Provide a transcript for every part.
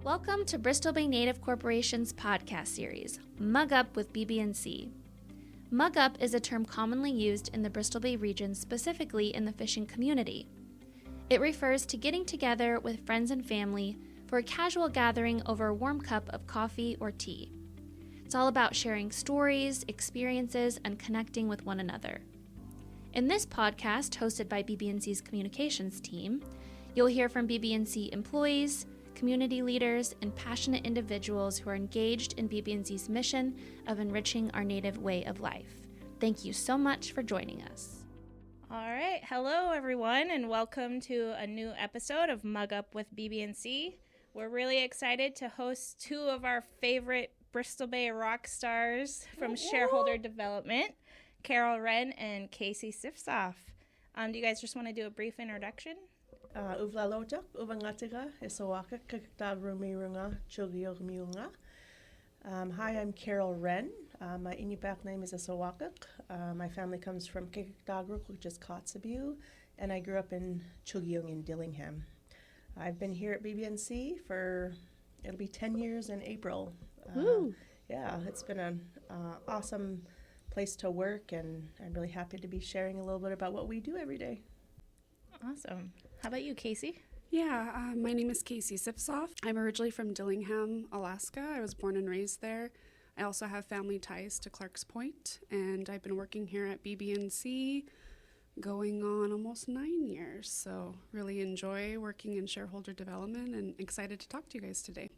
Welcome to Bristol Bay Native Corporation's podcast series, Mug Up with BBNC. Mug Up is a term commonly used in the Bristol Bay region, specifically in the fishing community. It refers to getting together with friends and family for a casual gathering over a warm cup of coffee or tea. It's all about sharing stories, experiences, and connecting with one another. In this podcast, hosted by BBNC's communications team, you'll hear from BBNC employees, community leaders, and passionate individuals who are engaged in BBNC's mission of enriching our Native way of life. Thank you so much for joining us. All right. Hello, everyone, and welcome to a new episode of Mug Up with BBNC. We're really excited to host two of our favorite Bristol Bay rock stars from Shareholder Development, Wren and Sifsof. Do you guys just want to do a brief introduction? Uvlalotak, Uvangatiga, Isawaka, Kaktarumirunga, Chugyomiunga. Hi, I'm Wren. My Inupiaq name is Isawakak. My family comes from Kaktagruk, which is Kotzebue, and I grew up in Chugyong in Dillingham. I've been here at BBNC it'll be 10 years in April. Yeah, it's been an awesome place to work, and I'm really happy to be sharing a little bit about what we do every day. Awesome. How about you, Casey? Yeah, my name is Sifsof. I'm originally from Dillingham, Alaska. I was born and raised there. I also have family ties to Clarks Point, and I've been working here at BBNC going on almost 9 years. So really enjoy working in shareholder development and excited to talk to you guys today.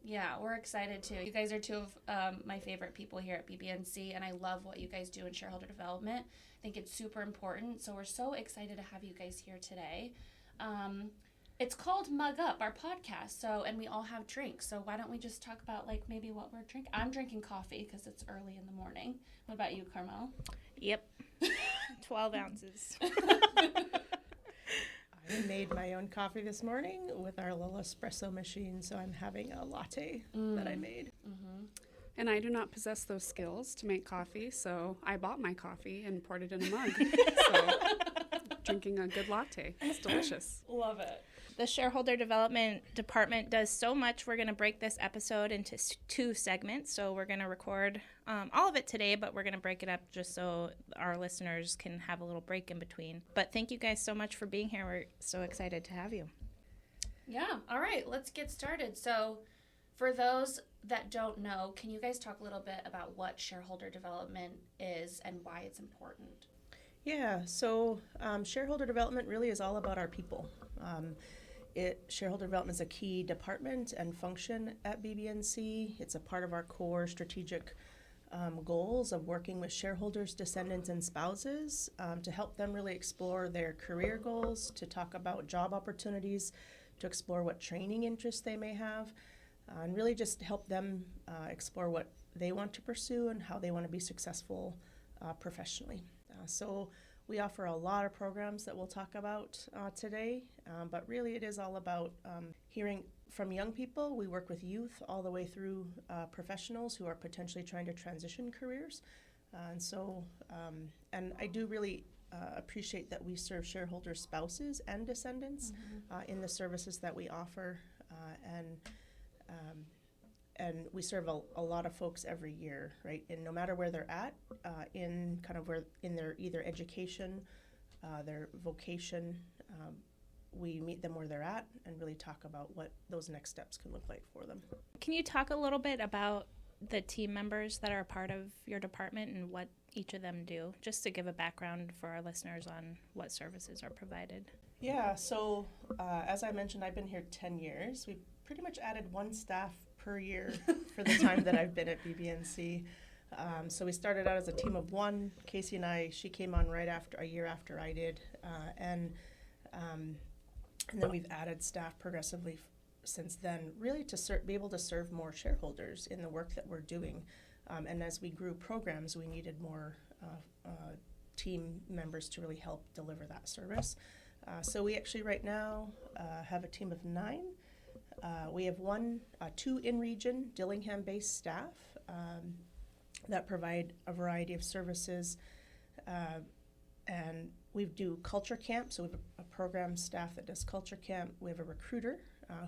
Yeah, we're excited too. You guys are two of my favorite people here at BBNC, and I love what you guys do in shareholder development. I think it's super important, so we're so excited to have you guys here today. It's called Mug Up, our podcast, and we all have drinks, so why don't we just talk about maybe what we're drinking? I'm drinking coffee because it's early in the morning. What about you, Carmel? Yep. 12 ounces. I made my own coffee this morning with our little espresso machine, so I'm having a latte that I made. Mm-hmm. And I do not possess those skills to make coffee, so I bought my coffee and poured it in a mug. So drinking a good latte. It's delicious. Love it. The Shareholder Development Department does so much. We're going to break this episode into two segments. So we're going to record all of it today, but we're going to break it up just so our listeners can have a little break in between. But thank you guys so much for being here. We're so excited to have you. Yeah. All right. Let's get started. So for those that don't know, can you guys talk a little bit about what shareholder development is and why it's important? Yeah, so shareholder development really is all about our people. Shareholder development is a key department and function at BBNC. It's a part of our core strategic goals of working with shareholders, descendants, and spouses to help them really explore their career goals, to talk about job opportunities, to explore what training interests they may have, and really just help them explore what they want to pursue and how they want to be successful professionally. So we offer a lot of programs that we'll talk about today, but really it is all about hearing from young people. We work with youth all the way through professionals who are potentially trying to transition careers. And I do really appreciate that we serve shareholder spouses and descendants in the services that we offer, and we serve a lot of folks every year, right? And no matter where they're at, in their either education, their vocation, we meet them where they're at and really talk about what those next steps can look like for them. Can you talk a little bit about the team members that are a part of your department and what each of them do, just to give a background for our listeners on what services are provided? Yeah, so as I mentioned, I've been here 10 years. We pretty much added one staff per year for the time that I've been at BBNC. So we started out as a team of one. Casey and she came on a year after I did, and then we've added staff progressively since then, really to be able to serve more shareholders in the work that we're doing. And as we grew programs, we needed more team members to really help deliver that service. So we actually right now have a team of 9. We have two in-region Dillingham-based staff that provide a variety of services, and we do culture camp, so we have a program staff that does culture camp. We have a recruiter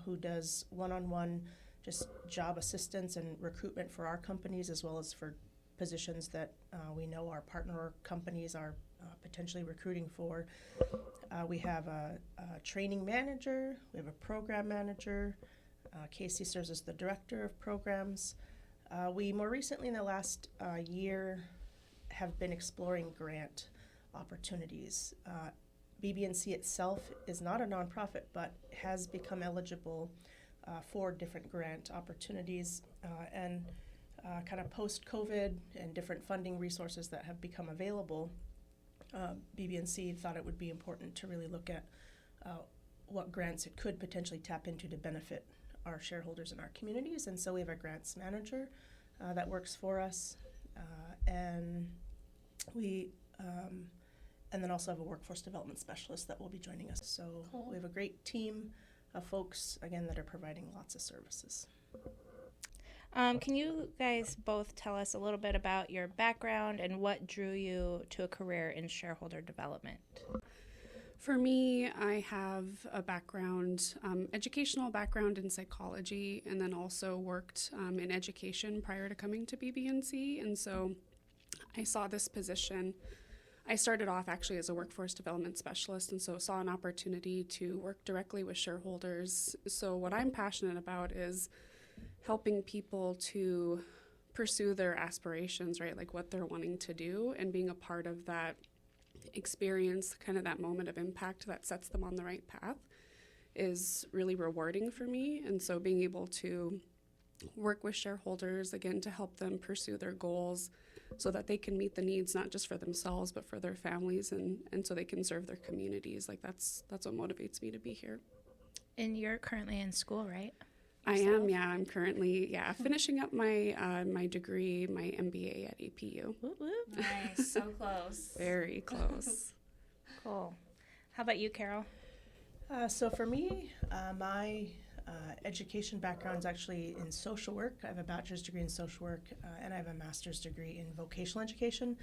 who does one-on-one just job assistance and recruitment for our companies, as well as for positions that we know our partner companies are potentially recruiting for. We have a training manager, we have a program manager. Casey serves as the director of programs. We more recently in the last year have been exploring grant opportunities. BBNC itself is not a nonprofit, but has become eligible for different grant opportunities, and kind of post-COVID and different funding resources that have become available, BBNC thought it would be important to really look at what grants it could potentially tap into to benefit our shareholders in our communities. And so we have a grants manager that works for us, and we and then also have a workforce development specialist that will be joining us. So Cool. we have a great team of folks, again, that are providing lots of services. Can you guys both tell us a little bit about your background and what drew you to a career in shareholder development? For me, I have a background, educational background in psychology, and then also worked in education prior to coming to BBNC. And so I saw this position. I started off actually as a workforce development specialist, and so saw an opportunity to work directly with shareholders. So what I'm passionate about is helping people to pursue their aspirations, right? Like what they're wanting to do, and being a part of that experience, kind of that moment of impact that sets them on the right path, is really rewarding for me. And so being able to work with shareholders, again, to help them pursue their goals so that they can meet the needs not just for themselves but for their families, and so they can serve their communities. Like that's what motivates me to be here. And you're currently in school, right? I am, yeah. I'm currently, finishing up my my degree, my MBA at APU. Whoop, whoop. Nice, so close. Very close. Cool. How about you, Carol? So for me, my education background is actually in social work. I have a bachelor's degree in social work, and I have a master's degree in vocational education.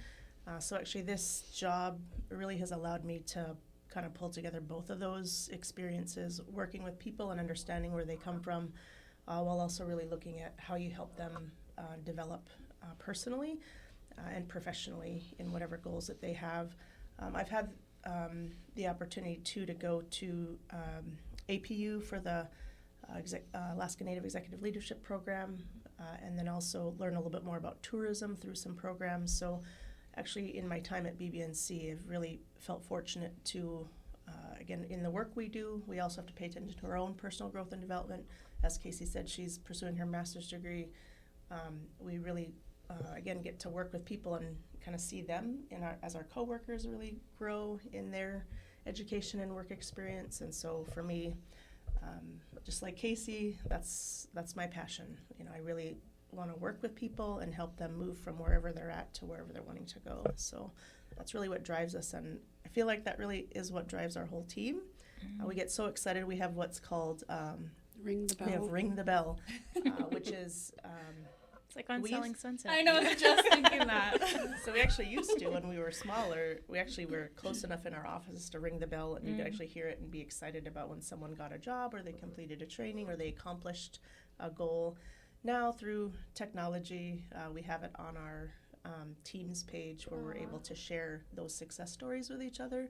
So actually this job really has allowed me to kind of pull together both of those experiences, working with people and understanding where they come from, while also really looking at how you help them develop personally and professionally in whatever goals that they have. I've had the opportunity to go to APU for the Alaska Native Executive Leadership Program, and then also learn a little bit more about tourism through some programs. So actually in my time at BBNC, I've really felt fortunate to, again, in the work we do, we also have to pay attention to our own personal growth and development. As Casey said, she's pursuing her master's degree. We really, again, get to work with people and kind of see them as our coworkers really grow in their education and work experience. And so for me, just like Casey, that's my passion. You know, I really want to work with people and help them move from wherever they're at to wherever they're wanting to go. So that's really what drives us, and I feel like that really is what drives our whole team. We get so excited. We have what's called Ring the bell. We have Ring the Bell, which is It's like on Selling Sunset. I know, I was just thinking that. so we actually used to, when we were smaller, we actually were close enough in our offices to ring the bell, and you could actually hear it and be excited about when someone got a job or they completed a training or they accomplished a goal. Now through technology, we have it on our Teams page where we're able to share those success stories with each other,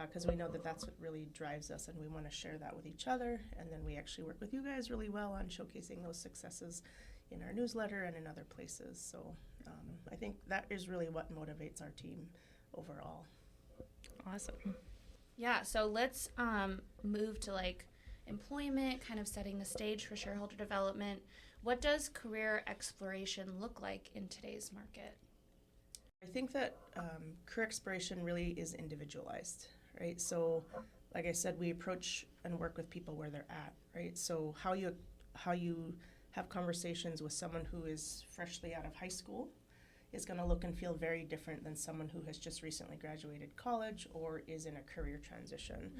because we know that that's what really drives us, and we want to share that with each other. And then we actually work with you guys really well on showcasing those successes in our newsletter and in other places. So I think that is really what motivates our team overall. Awesome. Yeah, so let's move to like employment, kind of setting the stage for shareholder development. What does career exploration look like in today's market? I think that career exploration really is individualized, right? So like I said, we approach and work with people where they're at, right? So how you have conversations with someone who is freshly out of high school is going to look and feel very different than someone who has just recently graduated college or is in a career transition.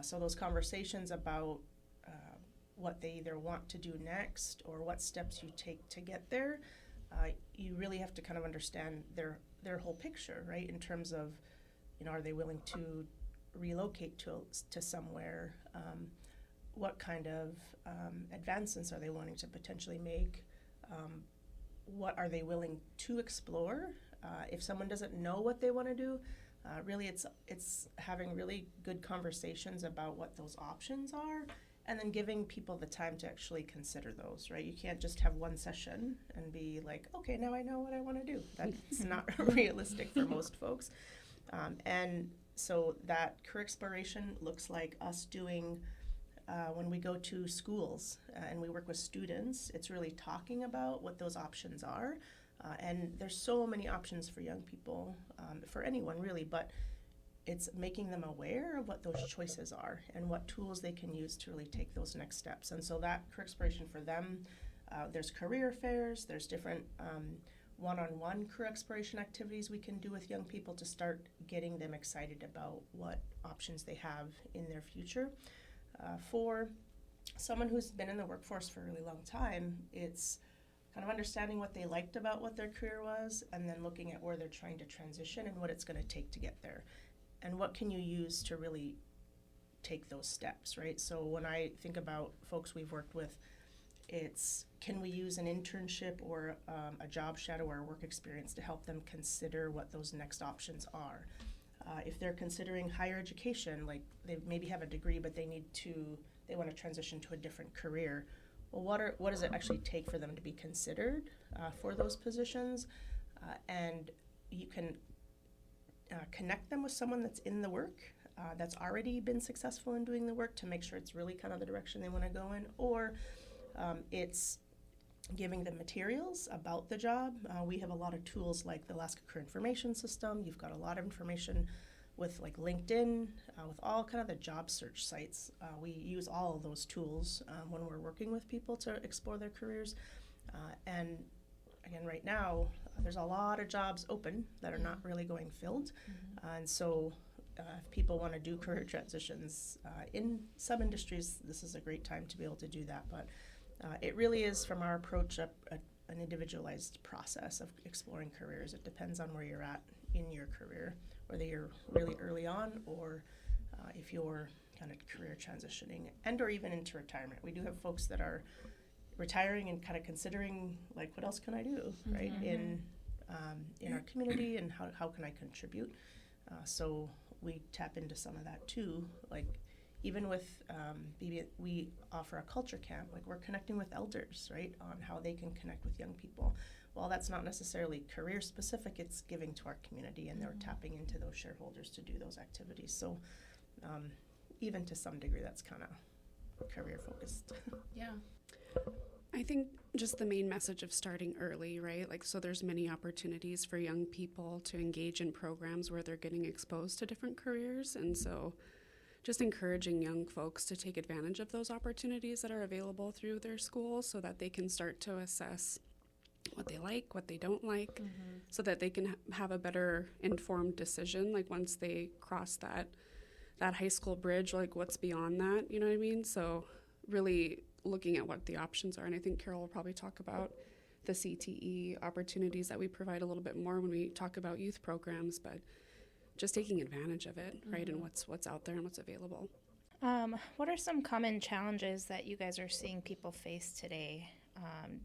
So those conversations about what they either want to do next or what steps you take to get there, you really have to kind of understand their whole picture, right? In terms of, you know, are they willing to relocate to somewhere? what kind of advancements are they wanting to potentially make? What are they willing to explore? If someone doesn't know what they want to do, really it's having really good conversations about what those options are, and then giving people the time to actually consider those, right? You can't just have one session and be like, okay, now I know what I want to do. That's not realistic for most folks. And so that career exploration looks like us doing, when we go to schools and we work with students, it's really talking about what those options are. And there's so many options for young people, for anyone really, but it's making them aware of what those choices are and what tools they can use to really take those next steps. And so that career exploration for them, there's career fairs, there's different one-on-one career exploration activities we can do with young people to start getting them excited about what options they have in their future. For someone who's been in the workforce for a really long time, it's kind of understanding what they liked about what their career was, and then looking at where they're trying to transition and what it's going to take to get there. And what can you use to really take those steps, right? So when I think about folks we've worked with, it's can we use an internship or a job shadow or a work experience to help them consider what those next options are. If they're considering higher education, like they maybe have a degree but they want to transition to a different career, well, what does it actually take for them to be considered for those positions? And you can connect them with someone that's in the work, that's already been successful in doing the work, to make sure it's really kind of the direction they want to go in, or it's giving them materials about the job. We have a lot of tools like the Alaska Career Information System. You've got a lot of information with like LinkedIn, with all kind of the job search sites. We use all of those tools when we're working with people to explore their careers. And again, right now, there's a lot of jobs open that are not really going filled. And so if people want to do career transitions in some industries, this is a great time to be able to do that. But it really is, from our approach, an individualized process of exploring careers. It depends on where you're at in your career, whether you're really early on or if you're kind of career transitioning and or even into retirement. We do have folks that are retiring and kind of considering, like, what else can I do, right, in our community, and how can I contribute? So we tap into some of that too. Like, even with we offer a culture camp. Like, we're connecting with elders, right, on how they can connect with young people. Well, that's not necessarily career specific, it's giving to our community, and they're tapping into those shareholders to do those activities. So even to some degree, that's kind of career focused. Yeah. I think just the main message of starting early, right? Like, so there's many opportunities for young people to engage in programs where they're getting exposed to different careers. And so just encouraging young folks to take advantage of those opportunities that are available through their schools so that they can start to assess what they like, what they don't like, so that they can have a better informed decision, like once they cross that high school bridge, like what's beyond that, you know what I mean? So really looking at what the options are. And I think Carol will probably talk about the CTE opportunities that we provide a little bit more when we talk about youth programs, but just taking advantage of it, right, and what's out there and what's available. What are some common challenges that you guys are seeing people face today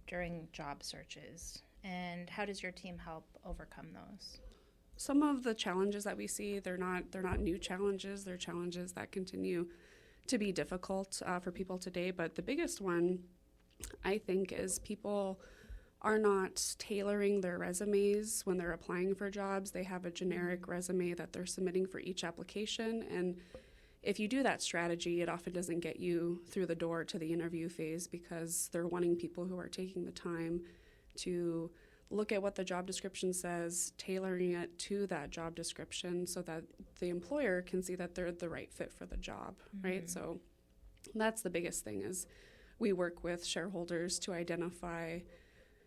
during job searches, and how does your team help overcome those? Some of the challenges that we see, they're not new challenges. They're challenges that continue to be difficult for people today. But the biggest one, I think, is people are not tailoring their resumes when they're applying for jobs. They have a generic resume that they're submitting for each application. And if you do that strategy, it often doesn't get you through the door to the interview phase, because they're wanting people who are taking the time to look at what the job description says, tailoring it to that job description so that the employer can see that they're the right fit for the job, right? So that's the biggest thing, is we work with shareholders to identify,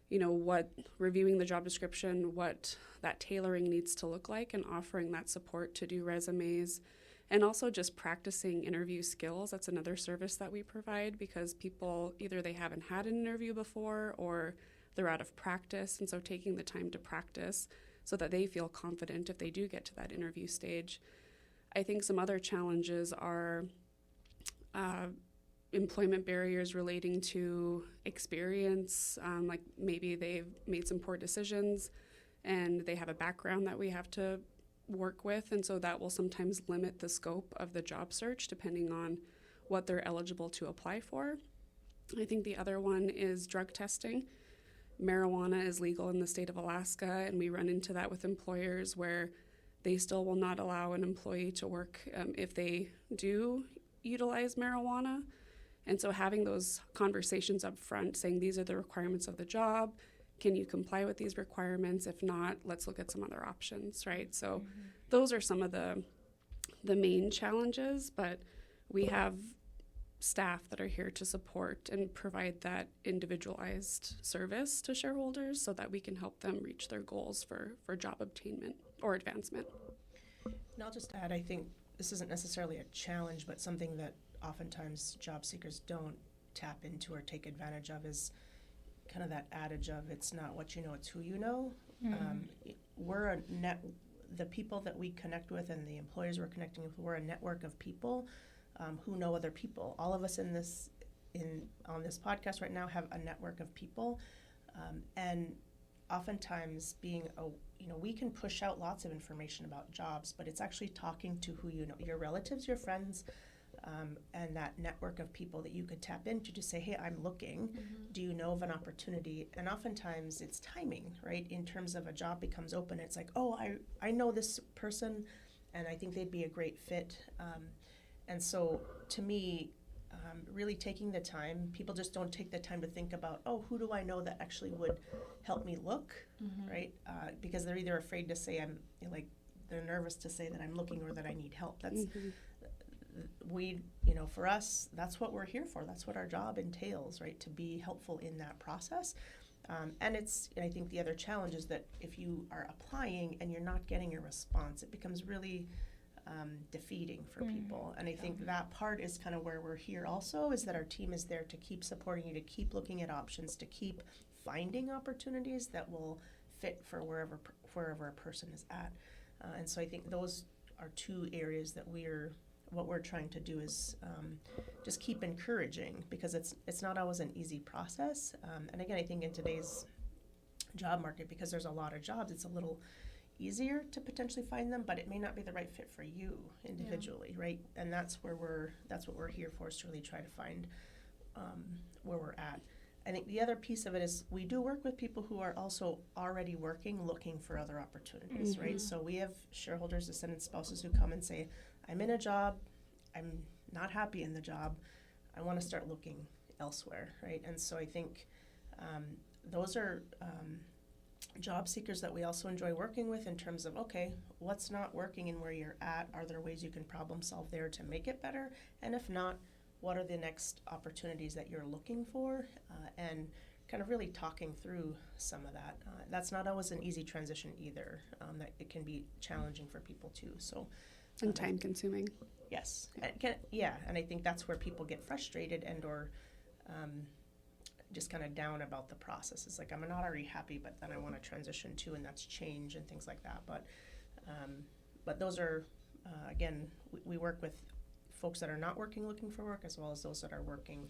what reviewing the job description, what that tailoring needs to look like, and offering that support to do resumes, and also just practicing interview skills. That's another service that we provide, because people, either they haven't had an interview before or they're out of practice, and so taking the time to practice so that they feel confident if they do get to that interview stage. I think some other challenges are employment barriers relating to experience, like maybe they've made some poor decisions and they have a background that we have to work with, and so that will sometimes limit the scope of the job search depending on what they're eligible to apply for. I think the other one is drug testing. Marijuana is legal in the state of Alaska, and we run into that with employers where they still will not allow an employee to work if they do utilize marijuana. And so having those conversations up front, saying these are the requirements of the job, can you comply with these requirements? If not, let's look at some other options, right? So those are some of the main challenges, but we have staff that are here to support and provide that individualized service to shareholders so that we can help them reach their goals for job obtainment or advancement. And I'll just add, I think this isn't necessarily a challenge, but something that oftentimes job seekers don't tap into or take advantage of is kind of that adage of it's not what you know, it's who you know. We're a the people that we connect with and the employers we're connecting with, we're a network of people who know other people. All of us on this podcast right now have a network of people, and oftentimes we can push out lots of information about jobs, but it's actually talking to who you know, your relatives, your friends, and that network of people that you could tap into to say, hey, I'm looking. Do you know of an opportunity? And oftentimes it's timing, right? In terms of a job becomes open, it's like, oh, I know this person, and I think they'd be a great fit. And so to me, really taking the time, people just don't take the time to think about, oh, who do I know that actually would help me look, right? Because they're either afraid to say they're nervous to say that I'm looking or that I need help. That's for us, that's what we're here for. That's what our job entails, right? To be helpful in that process. And I think the other challenge is that if you are applying and you're not getting a response, it becomes really defeating for people. And I think that part is kind of where we're here also, is that our team is there to keep supporting you, to keep looking at options, to keep finding opportunities that will fit for wherever a person is at. And so I think those are two areas that what we're trying to do is just keep encouraging, because it's not always an easy process. And again, I think in today's job market, because there's a lot of jobs, it's a little easier to potentially find them, but it may not be the right fit for you individually, right? And that's what we're here for, is to really try to find where we're at. I think the other piece of it is we do work with people who are also already working, looking for other opportunities, right? So we have shareholders, descendant spouses who come and say, I'm in a job, I'm not happy in the job, I want to start looking elsewhere, right? And so I think those are job seekers that we also enjoy working with in terms of, okay, what's not working and where you're at? Are there ways you can problem solve there to make it better? And if not, what are the next opportunities that you're looking for? And kind of really talking through some of that. That's not always an easy transition either. That it can be challenging for people too. So. And time consuming. Yes. And I think that's where people get frustrated or just kind of down about the process. It's like, I'm not already happy, but then I want to transition to, and that's change and things like that. But those are, again, we work with folks that are not working, looking for work, as well as those that are working,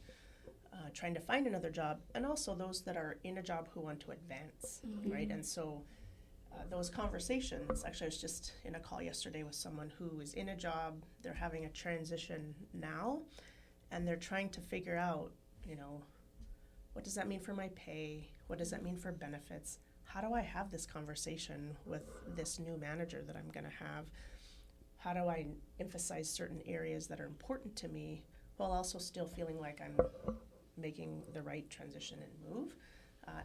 trying to find another job, and also those that are in a job who want to advance, right? And so those conversations, actually I was just in a call yesterday with someone who is in a job, they're having a transition now, and they're trying to figure out, what does that mean for my pay? What does that mean for benefits? How do I have this conversation with this new manager that I'm going to have? How do I emphasize certain areas that are important to me while also still feeling like I'm making the right transition and move?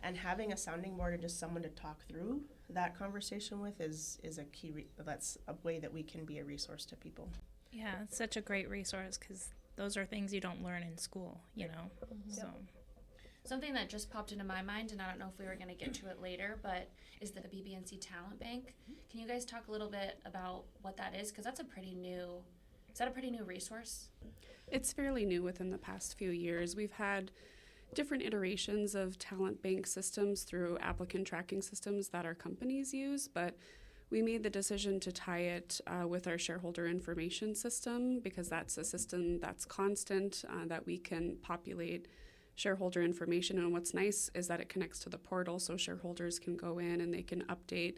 And having a sounding board and just someone to talk through that conversation with is a key. That's a way that we can be a resource to people. Yeah, it's such a great resource, because those are things you don't learn in school, So. Something that just popped into my mind, and I don't know if we were going to get to it later, but is the BBNC Talent Bank. Can you guys talk a little bit about what that is? Because that's a pretty new resource? It's fairly new within the past few years. We've had different iterations of talent bank systems through applicant tracking systems that our companies use, but We made the decision to tie it with our shareholder information system because that's a system that's constant, that we can populate shareholder information. And what's nice is that it connects to the portal, so shareholders can go in and they can update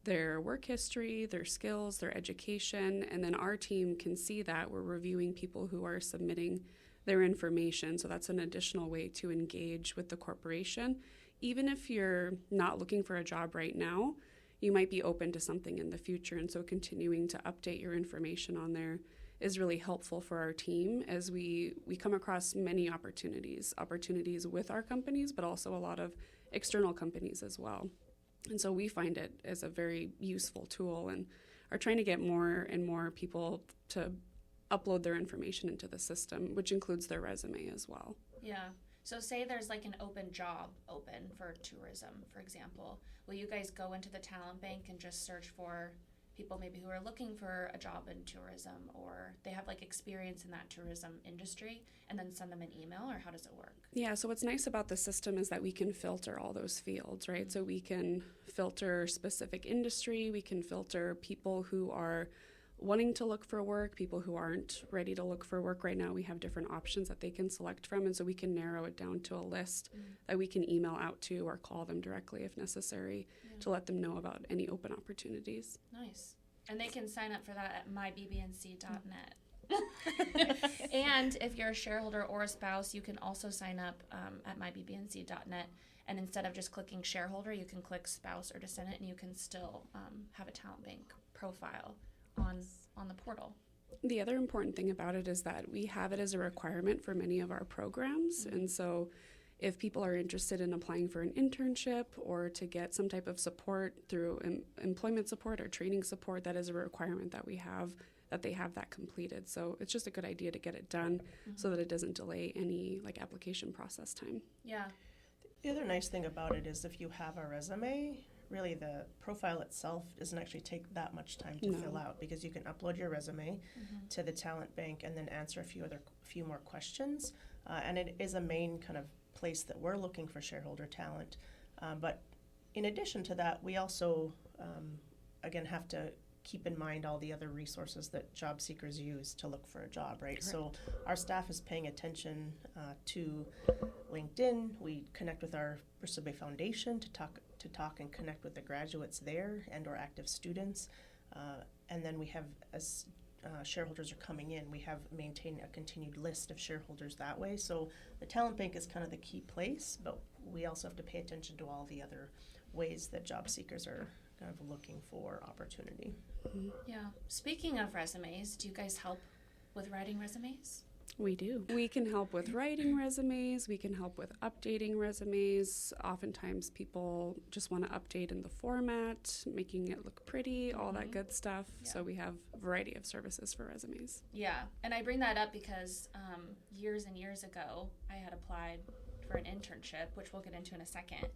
their work history, their skills, their education, and then our team can see that. We're reviewing people who are submitting their information, so that's an additional way to engage with the corporation. Even if you're not looking for a job right now, you might be open to something in the future, and so continuing to update your information on there is really helpful for our team as we come across many opportunities with our companies, but also a lot of external companies as well. And so we find it as a very useful tool and are trying to get more and more people to upload their information into the system, which includes their resume as well. Yeah. So say there's like an open job open for tourism, for example. Will you guys go into the talent bank and just search for people maybe who are looking for a job in tourism, or they have like experience in that tourism industry, and then send them an email, or how does it work? Yeah, so what's nice about the system is that we can filter all those fields, right? Mm-hmm. So we can filter specific industry, we can filter people who are wanting to look for work, people who aren't ready to look for work right now. We have different options that they can select from, and so we can narrow it down to a list that we can email out to or call them directly if necessary to let them know about any open opportunities. Nice. And they can sign up for that at mybbnc.net. And if you're a shareholder or a spouse, you can also sign up at mybbnc.net. And instead of just clicking shareholder, you can click spouse or descendant, and you can still have a talent bank profile on the portal. The other important thing about it is that we have it as a requirement for many of our programs. Mm-hmm. And so if people are interested in applying for an internship or to get some type of support through employment support or training support, that is a requirement that we have, that they have that completed. So it's just a good idea to get it done so that it doesn't delay any like application process time. Yeah. The other nice thing about it is if you have a resume, really the profile itself doesn't actually take that much time to fill out, because you can upload your resume to the talent bank and then answer a few more questions. And it is a main kind of place that we're looking for shareholder talent. But in addition to that, we also, again, have to keep in mind all the other resources that job seekers use to look for a job, right? Correct. So our staff is paying attention to LinkedIn. We connect with our Bristol Bay Foundation to talk and connect with the graduates there and or active students. And then we have, as shareholders are coming in, we have maintained a continued list of shareholders that way. So the talent bank is kind of the key place, but we also have to pay attention to all the other ways that job seekers are kind of looking for opportunity. Mm-hmm. Yeah. Speaking of resumes, do you guys help with writing resumes? We do. We can help with writing resumes. We can help with updating resumes. Oftentimes people just want to update in the format, making it look pretty, all that good stuff. Yeah. So we have a variety of services for resumes. Yeah. And I bring that up because years and years ago, I had applied for an internship, which we'll get into in a second.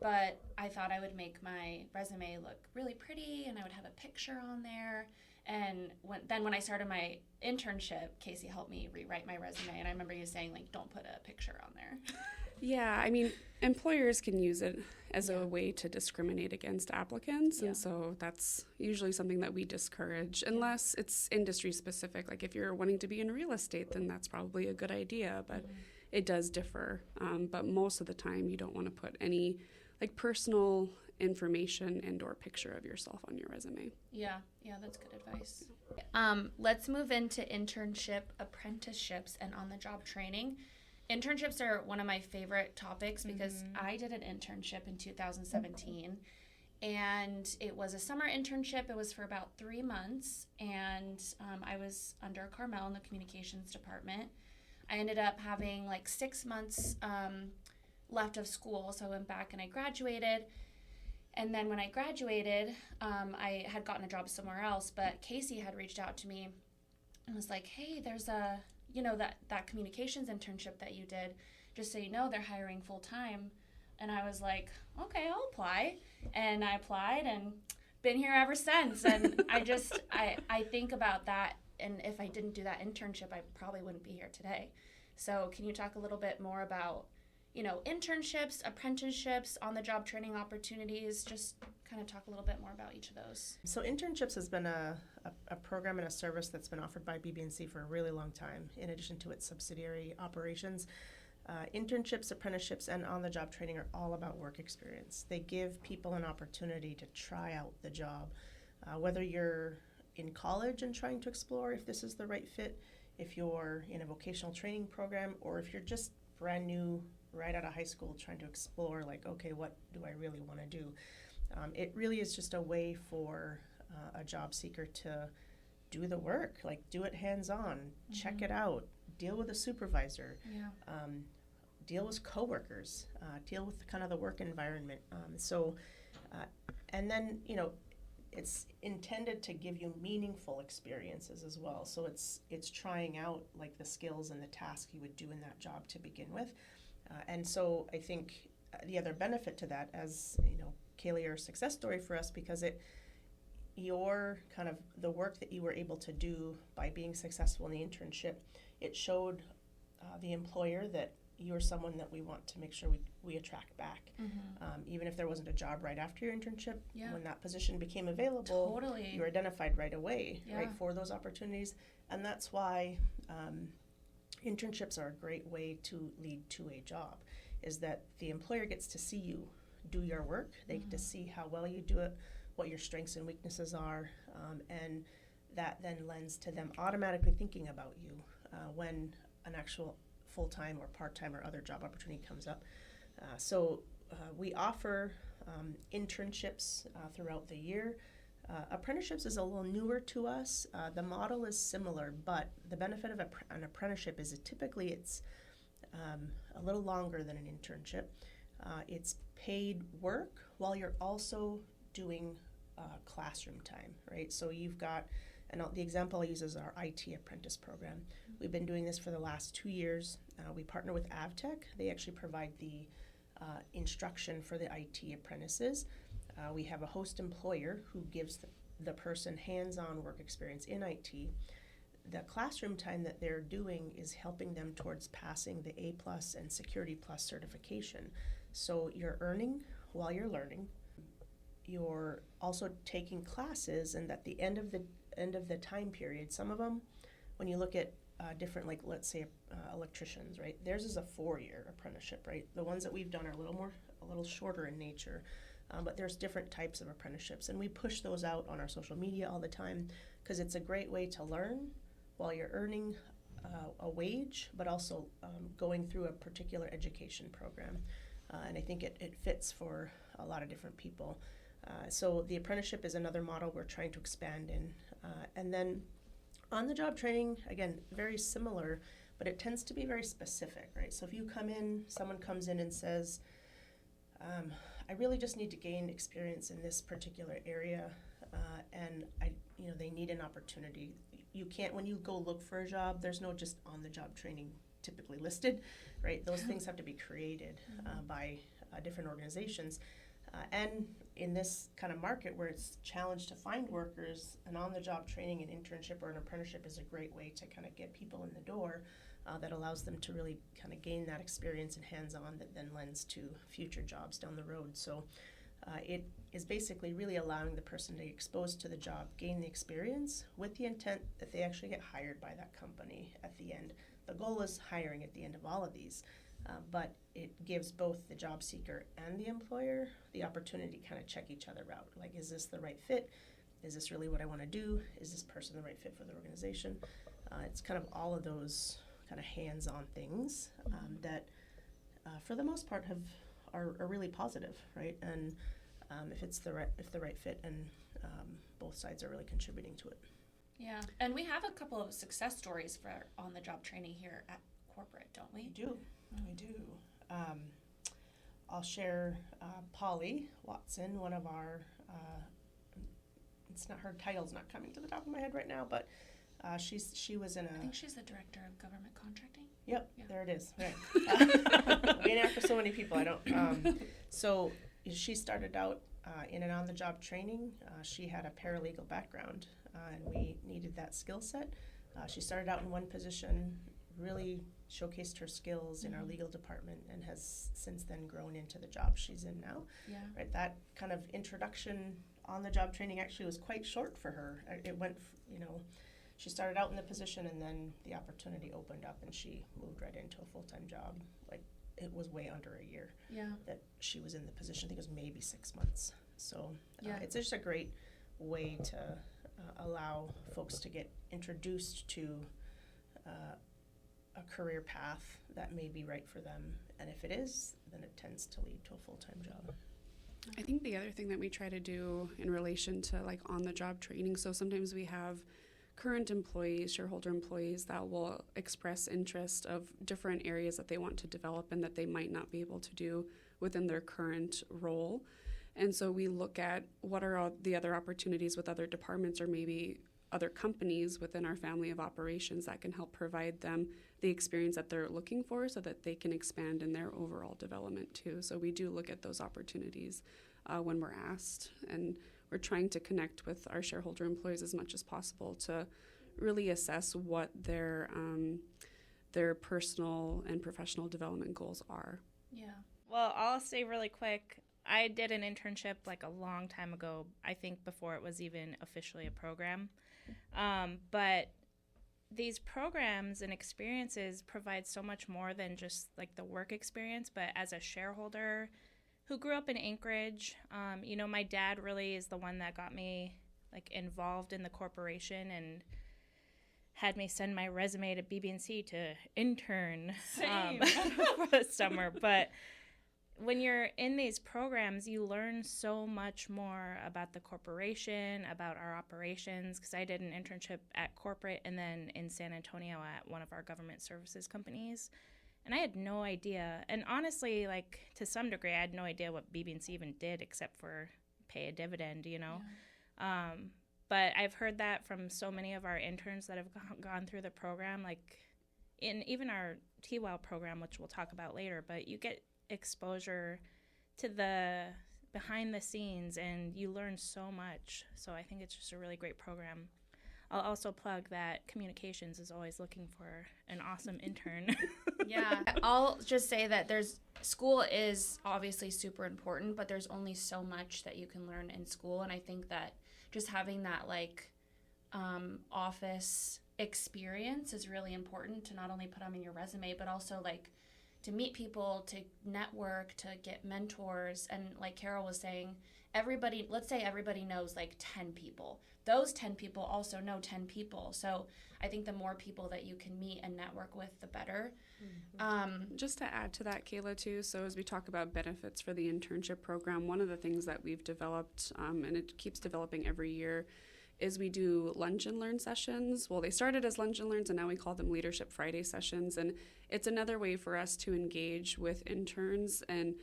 But I thought I would make my resume look really pretty, and I would have a picture on there. And when I started my internship, Casey helped me rewrite my resume. And I remember you saying, like, don't put a picture on there. Yeah, I mean, employers can use it as a way to discriminate against applicants. Yeah. And so that's usually something that we discourage, unless it's industry specific. Like if you're wanting to be in real estate, then that's probably a good idea. But it does differ. But most of the time, you don't want to put any like personal information and or picture of yourself on your resume. Yeah, that's good advice. Let's move into internship, apprenticeships, and on-the-job training. Internships are one of my favorite topics because I did an internship in 2017, and it was a summer internship. It was for about 3 months, and I was under Carmel in the communications department. I ended up having like 6 months left of school, so I went back and I graduated. And then when I graduated, I had gotten a job somewhere else, but Casey had reached out to me and was like, hey, there's that communications internship that you did, just so you know, they're hiring full time. And I was like, okay, I'll apply. And I applied and been here ever since. And I think about that, and if I didn't do that internship, I probably wouldn't be here today. So can you talk a little bit more about, internships, apprenticeships, on-the-job training opportunities. Just kind of talk a little bit more about each of those. So internships has been a program and a service that's been offered by BBNC for a really long time, in addition to its subsidiary operations. Internships, apprenticeships, and on-the-job training are all about work experience. They give people an opportunity to try out the job, whether you're in college and trying to explore if this is the right fit, if you're in a vocational training program, or if you're just brand new, right out of high school, trying to explore, like, okay, what do I really want to do? It really is just a way for a job seeker to do the work, like do it hands-on, check it out, deal with a supervisor, deal with coworkers, deal with kind of the work environment. And then, it's intended to give you meaningful experiences as well. So it's trying out like the skills and the tasks you would do in that job to begin with. And so I think the other benefit to that, as Kaylee, you're a success story for us, because your kind of the work that you were able to do by being successful in the internship, it showed the employer that you're someone that we want to make sure we attract back. Even if there wasn't a job right after your internship, when that position became available, you were identified right away, right, for those opportunities. And that's why internships are a great way to lead to a job, is that the employer gets to see you do your work. They get to see how well you do it, what your strengths and weaknesses are, and that then lends to them automatically thinking about you when an actual full-time or part-time or other job opportunity comes up. So we offer internships throughout the year. Apprenticeships is a little newer to us. The model is similar, but the benefit of an apprenticeship is typically it's a little longer than an internship. It's paid work while you're also doing classroom time, right? So you've got, and the example I use is our IT apprentice program. We've been doing this for the last 2 years. We partner with Avtech. They actually provide the instruction for the IT apprentices. We have a host employer who gives the person hands-on work experience in IT. The classroom time that they're doing is helping them towards passing the A+ and Security+ certification. So you're earning while you're learning. You're also taking classes, and at the end of the time period, some of them, when you look at different, like let's say electricians, right? Theirs is a 4-year apprenticeship, right? The ones that we've done are a little shorter in nature, but there's different types of apprenticeships, and we push those out on our social media all the time because it's a great way to learn while you're earning a wage, but also going through a particular education program. And I think it fits for a lot of different people. So the apprenticeship is another model we're trying to expand in. And then on-the-job training, again, very similar, but it tends to be very specific, right? So if you come in, someone comes in and says, I really just need to gain experience in this particular area, and they need an opportunity. You can't, when you go look for a job, there's no just on-the-job training typically listed, right? Those things have to be created by different organizations. And in this kind of market where it's challenged to find workers, an on-the-job training, an internship, or an apprenticeship is a great way to kind of get people in the door that allows them to really kind of gain that experience and hands-on that then lends to future jobs down the road. So it is basically really allowing the person to get exposed to the job, gain the experience with the intent that they actually get hired by that company at the end. The goal is hiring at the end of all of these. But it gives both the job seeker and the employer the opportunity to kind of check each other out. Like, is this the right fit? Is this really what I want to do? Is this person the right fit for the organization? It's kind of all of those kind of hands-on things that, for the most part, are really positive, right? And if it's the right fit, and both sides are really contributing to it. Yeah, and we have a couple of success stories for on-the-job training here at corporate, don't we? We do. I'll share Polly Watson, one of our, it's not, her title's not coming to the top of my head right now, but she was in I think she's the director of government contracting. Yep, yeah. There it is. Right. Being after so many people, I don't. So she started out in an on-the-job training. She had a paralegal background, and we needed that skill set. She started out in one position. Really, showcased her skills in our legal department and has since then grown into the job she's in now. Yeah. Right, that kind of introduction on the job training actually was quite short for her. It went, she started out in the position and then the opportunity opened up and she moved right into a full-time job. Like, it was way under a year that she was in the position. I think it was maybe 6 months. So it's just a great way to allow folks to get introduced to a career path that may be right for them. And if it is, then it tends to lead to a full-time job. I think the other thing that we try to do in relation to like on-the-job training, so sometimes we have current employees, shareholder employees, that will express interest of different areas that they want to develop and that they might not be able to do within their current role. And so we look at what are the other opportunities with other departments or maybe other companies within our family of operations that can help provide them the experience that they're looking for so that they can expand in their overall development too. So we do look at those opportunities when we're asked, and we're trying to connect with our shareholder employees as much as possible to really assess what their personal and professional development goals are. Yeah. Well, I'll say really quick, I did an internship like a long time ago, I think before it was even officially a program. But these programs and experiences provide so much more than just like the work experience. But as a shareholder who grew up in Anchorage, my dad really is the one that got me like involved in the corporation and had me send my resume to BBNC to intern for the summer. But when you're in these programs, you learn so much more about the corporation, about our operations, because I did an internship at corporate and then in San Antonio at one of our government services companies. And I had no idea. And honestly, like to some degree, I had no idea what BBNC even did except for pay a dividend, Yeah. But I've heard that from so many of our interns that have gone through the program, like in even our TWOW program, which we'll talk about later, but you get exposure to the behind the scenes and you learn so much. So I think it's just a really great program. I'll also plug that communications is always looking for an awesome intern. Yeah, I'll just say that school is obviously super important, but there's only so much that you can learn in school. And I think that just having that office experience is really important to not only put on your resume, but also to meet people, to network, to get mentors. And like Carol was saying, let's say everybody knows 10 people. Those 10 people also know 10 people. So I think the more people that you can meet and network with, the better. Mm-hmm. Just to add to that, Kayla, too, so as we talk about benefits for the internship program, one of the things that we've developed, and it keeps developing every year, is we do lunch and learn sessions. Well, they started as lunch and learns, and now we call them Leadership Friday sessions. And it's another way for us to engage with interns and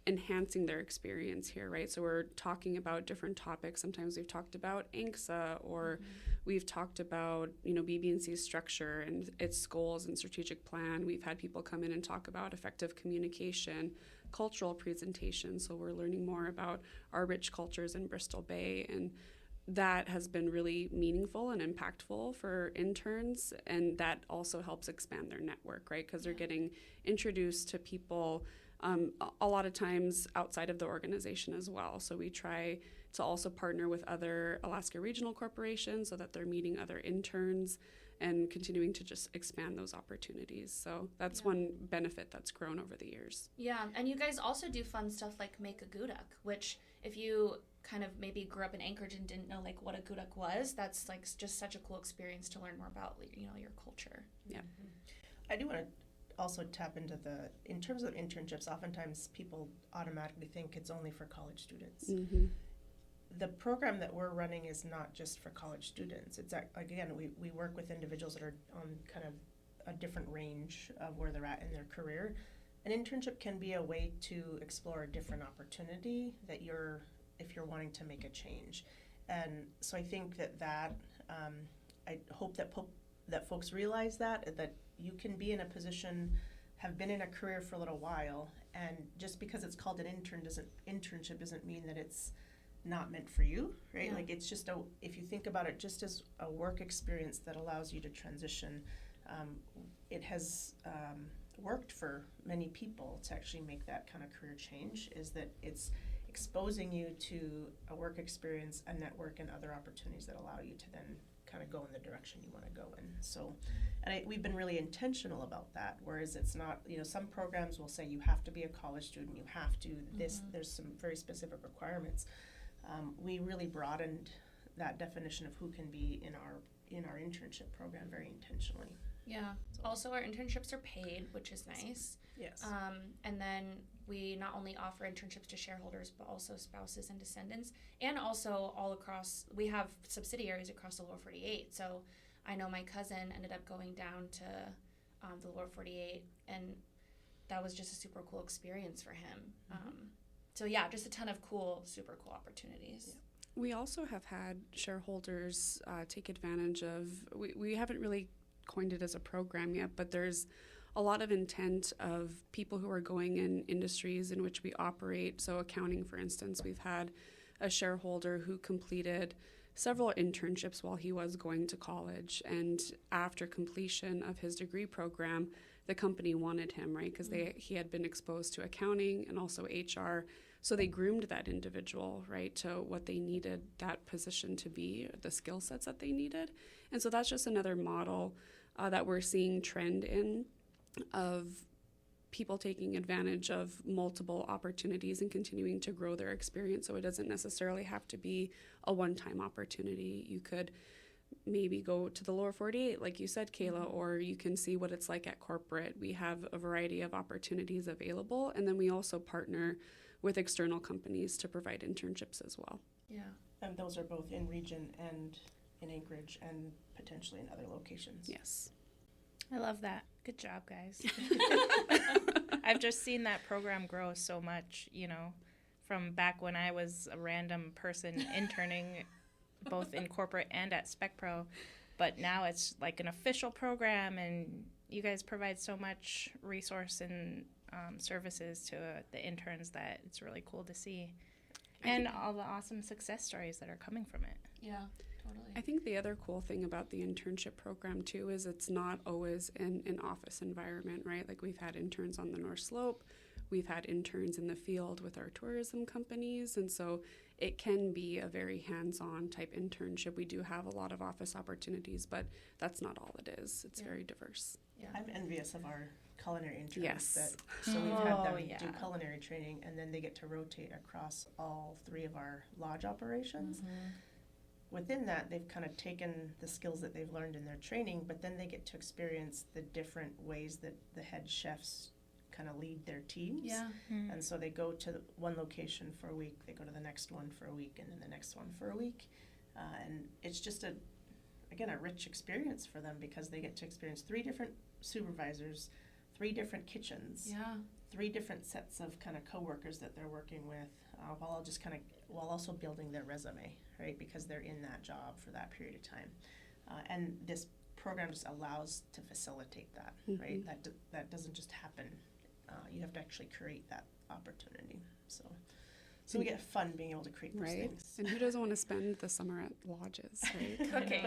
enhancing their experience here, right? So we're talking about different topics. Sometimes we've talked about ANCSA, or we've talked about, BBNC's structure and its goals and strategic plan. We've had people come in and talk about effective communication, cultural presentation. So we're learning more about our rich cultures in Bristol Bay, and that has been really meaningful and impactful for interns, and that also helps expand their network, right? Because they're getting introduced to people a lot of times outside of the organization as well. So we try to also partner with other Alaska regional corporations so that they're meeting other interns and continuing to just expand those opportunities. So that's one benefit that's grown over the years. Yeah, and you guys also do fun stuff like Make a Guduk, which if you kind of maybe grew up in Anchorage and didn't know what a Guduk was, that's just such a cool experience to learn more about your culture. Yeah. I do want to also tap into in terms of internships, oftentimes people automatically think it's only for college students. Mm-hmm. The program that we're running is not just for college students. It's again, we work with individuals that are on kind of a different range of where they're at in their career. An internship can be a way to explore a different opportunity if you're wanting to make a change. And so I think that I hope that folks realize that you can be in a position, have been in a career for a little while, and just because it's called an internship doesn't mean that it's not meant for you, right? Yeah. It's just if you think about it just as a work experience that allows you to transition, it has worked for many people to actually make that kind of career change, is that it's exposing you to a work experience, a network, and other opportunities that allow you to then kind of go in the direction you want to go in. So, and we've been really intentional about that, whereas it's not, some programs will say you have to be a college student, you have to this, there's some very specific requirements. We really broadened that definition of who can be in our internship program very intentionally. Yeah. Also, our internships are paid, which is nice. Yes. And then we not only offer internships to shareholders, but also spouses and descendants. And also all across, we have subsidiaries across the lower 48. So I know my cousin ended up going down to the lower 48, and that was just a super cool experience for him. So yeah, just a ton of super cool opportunities. Yeah. We also have had shareholders take advantage of, we haven't really coined it as a program yet, but there's a lot of intent of people who are going in industries in which we operate. So accounting, for instance, we've had a shareholder who completed several internships while he was going to college, and after completion of his degree program, the company wanted him, right? Because he had been exposed to accounting and also HR. So they groomed that individual, right, to what they needed that position to be, the skill sets that they needed. And so that's just another model that we're seeing trend in, of people taking advantage of multiple opportunities and continuing to grow their experience. So it doesn't necessarily have to be a one-time opportunity. You could maybe go to the lower 48, like you said, Kayla, or you can see what it's like at corporate. We have a variety of opportunities available, and then we also partner with external companies to provide internships as well. Yeah. And those are both in region and in Anchorage and potentially in other locations. Yes. I love that. Good job, guys. I've just seen that program grow so much, from back when I was a random person interning both in corporate and at SpecPro. But now it's like an official program, and you guys provide so much resource and services to the interns that it's really cool to see. And all the awesome success stories that are coming from it. Yeah, totally. I think the other cool thing about the internship program, too, is it's not always in an office environment, right? Like, we've had interns on the North Slope. We've had interns in the field with our tourism companies. And so it can be a very hands-on type internship. We do have a lot of office opportunities, but that's not all it is. It's very diverse. Yeah. I'm envious of our culinary interns. Yes. So we've had them do culinary training, and then they get to rotate across all 3 of our lodge operations. Within that, they've kind of taken the skills that they've learned in their training, but then they get to experience the different ways that the head chefs kind of lead their teams. Yeah. And so they go to one location for a week, they go to the next one for a week, and then the next one for a week. And it's just a rich experience for them, because they get to experience 3 different supervisors, 3 different kitchens, 3 different sets of kind of coworkers that they're working with, while also building their resume, right? Because they're in that job for that period of time. And this program just allows to facilitate that, right? That doesn't just happen. You have to actually create that opportunity. So we get fun being able to create those things. And who doesn't want to spend the summer at lodges, right? Cooking.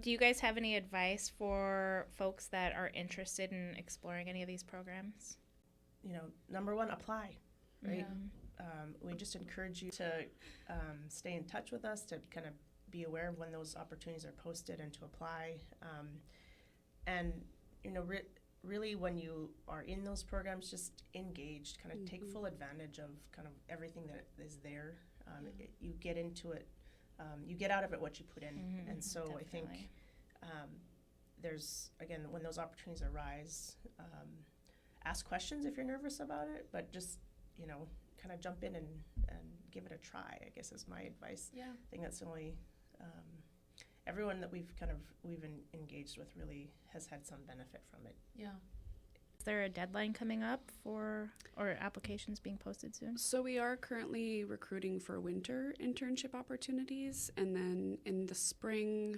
Do you guys have any advice for folks that are interested in exploring any of these programs? Number 1, apply, right? Yeah. We just encourage you to stay in touch with us, to kind of be aware of when those opportunities are posted and to apply. And, really when you are in those programs, just engaged, kind of take full advantage of kind of everything that is there. You get into it, you get out of it what you put in. And so definitely. I think there's, again, when those opportunities arise, ask questions if you're nervous about it, but just, kind of jump in and give it a try, I guess is my advice. Yeah. I think that's the only, everyone that we've engaged with really has had some benefit from it. Yeah. Is there a deadline coming up or applications being posted soon? So we are currently recruiting for winter internship opportunities, and then in the spring,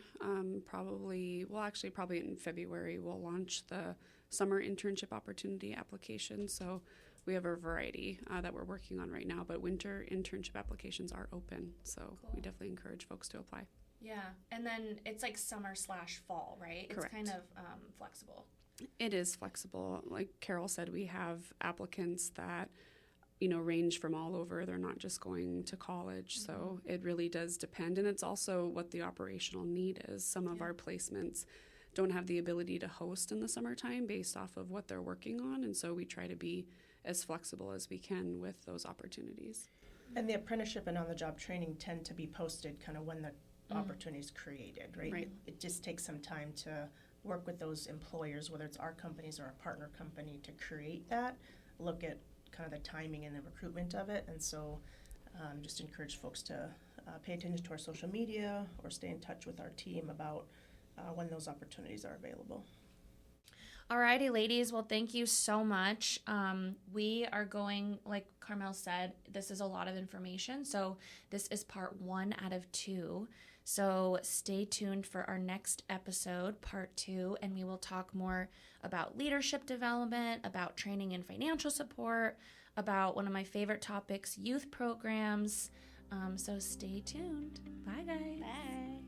probably in February, we'll launch the summer internship opportunity application. So we have a variety that we're working on right now, but winter internship applications are open. So we definitely encourage folks to apply. Yeah, and then it's like summer/fall, right? Correct. It's kind of flexible. It is flexible. Like Carol said, we have applicants that, range from all over. They're not just going to college. So it really does depend. And it's also what the operational need is. Some of our placements don't have the ability to host in the summertime based off of what they're working on. And so we try to be as flexible as we can with those opportunities. And the apprenticeship and on-the-job training tend to be posted kind of when the opportunity is created, right? Right. It just takes some time to work with those employers, whether it's our companies or a partner company, to create that, look at kind of the timing and the recruitment of it. And so just encourage folks to pay attention to our social media or stay in touch with our team about when those opportunities are available. Alrighty, ladies. Well, thank you so much. We are going, like Carmel said, this is a lot of information. So this is part 1 out of 2. So stay tuned for our next episode, part 2, and we will talk more about leadership development, about training and financial support, about one of my favorite topics, youth programs. So stay tuned. Bye, guys. Bye.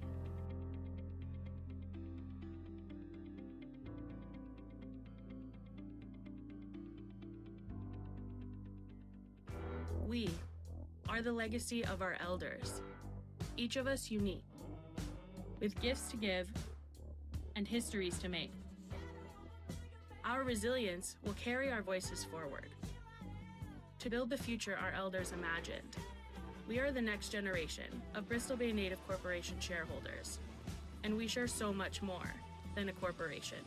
We are the legacy of our elders, each of us unique, with gifts to give and histories to make. Our resilience will carry our voices forward to build the future our elders imagined. We are the next generation of Bristol Bay Native Corporation shareholders, and we share so much more than a corporation.